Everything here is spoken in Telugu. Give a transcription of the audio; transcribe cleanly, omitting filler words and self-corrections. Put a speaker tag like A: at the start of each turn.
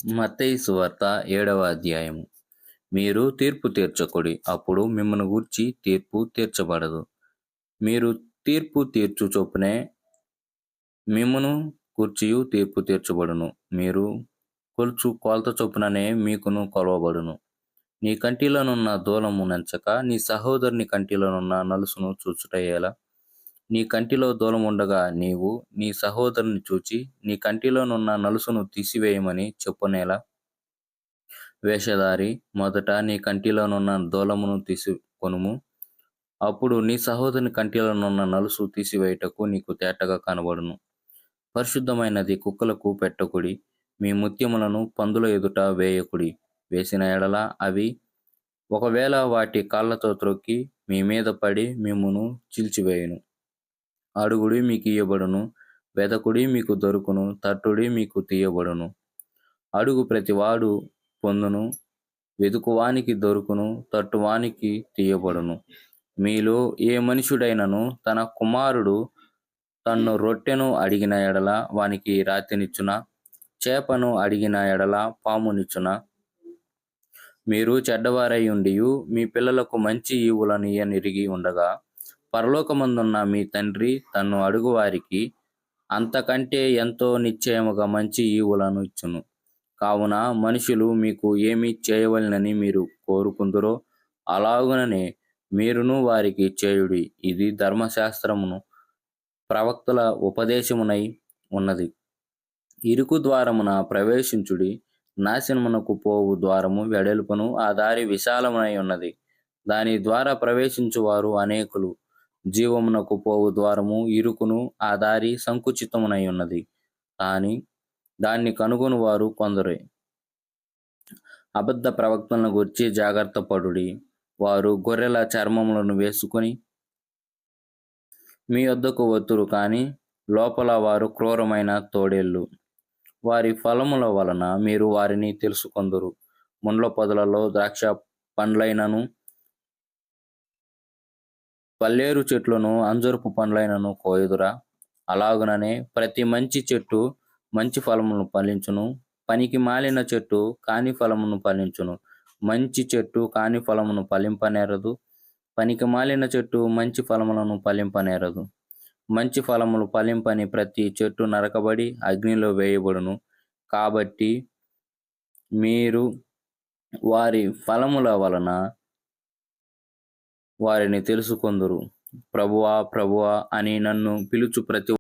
A: మత్తయి సువార్త 7వ అధ్యాయము. మీరు తీర్పు తీర్చకుడి, అప్పుడు మిమ్మును గూర్చి తీర్పు తీర్చబడదు. మీరు తీర్పు తీర్చు చొప్పునే మిమ్మును గూర్చియు తీర్పు తీర్చబడును. మీరు కొలుచు కొలత చొప్పుననే మీకును కొలవబడును. నీ కంటిలోనున్న దూలము నెంచక నీ సహోదరుని కంటిలోనున్న నలుసును చూచుట ఎలా? నీ కంటిలో దూలముండగా నీవు నీ సహోదరుని చూచి నీ కంటిలోనున్న నలుసును తీసివేయమని చెప్పునేలా? వేషధారి, మొదట నీ కంటిలోనున్న దూలమును తీసుకొనుము, అప్పుడు నీ సహోదరుని కంటిలోనున్న నలుసు తీసివేయుటకు నీకు తేటగా కనబడును. పరిశుద్ధమైనది కుక్కలకు పెట్టకుడి, మీ ముత్యములను పందుల ఎదుట వేయకుడి. వేసిన ఎడల అవి ఒకవేళ వాటి కాళ్ళతో త్రొక్కి మీ మీద పడి మిమ్మును చీల్చివేయును. అడుగుడి మీకు ఇయ్యబడును, వెదకుడి మీకు దొరుకును, తట్టుడి మీకు తీయబడును. అడుగు ప్రతివాడు పొందును, వెదుకువానికి దొరుకును, తట్టువానికి తీయబడును. మీలో ఏ మనుష్యుడైనను తన కుమారుడు తన్ను రొట్టెను అడిగిన ఎడల వానికి రాతినిచ్చునా? చేపను అడిగిన ఎడల పామునిచ్చునా? మీరు చెడ్డవారై ఉండియు మీ పిల్లలకు మంచి ఈవులను ఇయ్యనెరిగి ఉండగా, పరలోకమందున్న మీ తండ్రి తన్ను అడుగువారికి అంతకంటే ఎంతో నిశ్చయముగా మంచి ఈవులను ఇచ్చును. కావున మనుషులు మీకు ఏమి చేయవలెనని మీరు కోరుకుందురో అలాగుననే మీరును వారికి చేయుడి. ఇది ధర్మశాస్త్రమును ప్రవక్తల ఉపదేశమునై ఉన్నది. ఇరుకు ద్వారమున ప్రవేశించుడి, నాశనమునకు పోవు ద్వారము వెడల్పును, ఆ దారి విశాలమునై ఉన్నది. దాని ద్వారా ప్రవేశించువారు అనేకులు. జీవమునకు పోవు ద్వారము ఇరుకును, ఆ దారి సంకుచితమునై ఉన్నది, కానీ దాన్ని కనుగొను వారు కొందరే. అబద్ధ ప్రవక్తలను గూర్చి జాగ్రత్త పడుడి. వారు గొర్రెల చర్మములను వేసుకొని మీ వద్దకు వత్తురు, కానీ లోపల వారు క్రూరమైన తోడేళ్ళు. వారి ఫలముల వలన మీరు వారిని తెలుసుకొందురు. ముండ్ల పొదలలో ద్రాక్ష పండ్లైనను, పల్లేరు చెట్లను అంజూరపు పండ్లైనను కోయుదురా? అలాగుననే ప్రతి మంచి చెట్టు మంచి ఫలములను ఫలించును, పనికి మాలిన చెట్టు కాని ఫలమును ఫలించును. మంచి చెట్టు కాని ఫలమును ఫలింపనేరదు, పనికి మాలిన చెట్టు మంచి ఫలములను ఫలింపనేరదు. మంచి ఫలములు ఫలింపని ప్రతి చెట్టు నరకబడి అగ్నిలో వేయబడును. కాబట్టి మీరు వారి ఫలముల వలన వారిని తెలుసుకొందురు. ప్రభువా ప్రభువా అని నన్ను పిలుచు ప్రతి